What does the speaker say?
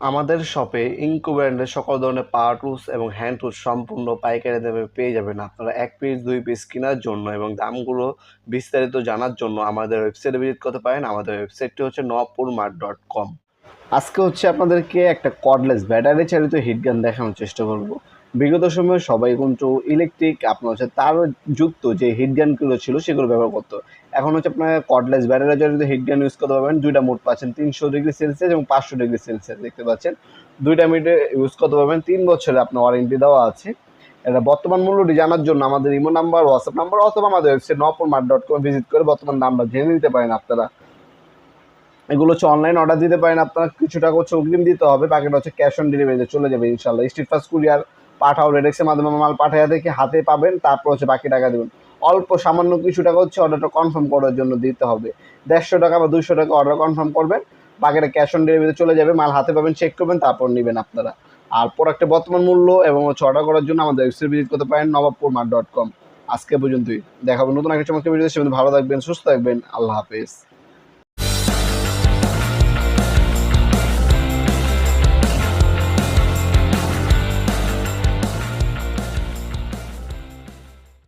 আমাদের শপে ইনকো ব্র্যান্ডের সকল ধরনের পাওয়ার টুলস এবং হ্যান্ড টুলস সম্পূর্ণ পাইকারি দামে পেয়ে যাবেন। আপনারা ১ পিস ২ পিস কেনার জন্য এবং দামগুলো বিস্তারিত জানার জন্য আমাদের ওয়েবসাইটে ভিজিট করতে পারেন। আমাদের ওয়েবসাইটটি হচ্ছে nwapoormart.com। আজকে হচ্ছে আপনাদেরকে একটা কর্ডলেস ব্যাটারি চালিত হিট গান দেখানোর চেষ্টা করব। বিগত সময়ে সবাই কিন্তু ইলেকট্রিক আপনার হচ্ছে তার যুক্ত যে হিট গানগুলো ছিল সেগুলো ব্যবহার করতো। এখন হচ্ছে আপনার কর্ডলেস ব্যাটারি চালিত হিট গান ইউজ করতে পারবেন। ২টা মোড পাচ্ছেন ৩০০°C এবং ৫০০°C দেখতে পাচ্ছেন। ২টা মিটে ইউজ করতে পারবেন। ৩ বছরের আপনার ওয়ারেন্টি দেওয়া আছে। এটা বর্তমান মূল্যটি জানার জন্য আমাদের ইমো নাম্বার, হোয়াটসঅ্যাপ নাম্বার অথবা আমাদের ওয়েবসাইট nwapoormart.com ভিজিট করে বর্তমান দামটা জেনে নিতে পারেন আপনারা। এগুলো হচ্ছে অনলাইন অর্ডার দিতে পারেন। আপনারা কিছু টাকা হচ্ছে অগ্রিম দিতে হবে, বাকিটা হচ্ছে ক্যাশ অন ডেলিভারিতে চলে যাবে ইনশাল্লাহ। স্ট্রিট ফাস্ট কুরিয়ার পাঠাও রেডেক্সের মাধ্যমে মাল পাঠাইয়া দেখে হাতে পাবেন, তারপর হচ্ছে বাকি টাকা দেবেন। অল্প সামান্য কিছু টাকা হচ্ছে অর্ডারটা কনফার্ম করার জন্য দিতে হবে। ১৫০ টাকা বা ২০০ টাকা অর্ডার কনফার্ম করবেন, বাকিটা ক্যাশ অন ডেলিভারিতে চলে যাবে। মাল হাতে পাবেন, চেক করবেন, তারপর নেবেন আপনারা। আর প্রোডাক্টের বর্তমান মূল্য এবং হচ্ছে অর্ডার করার জন্য আমাদের ওয়েবসাইট ভিজিট করতে পারেন nwapoormart.com। আজকে পর্যন্তই, দেখাবো নতুন একটা চমৎকার ভিডিও। সে ভালো থাকবেন, সুস্থ থাকবেন, আল্লাহ হাফেজ।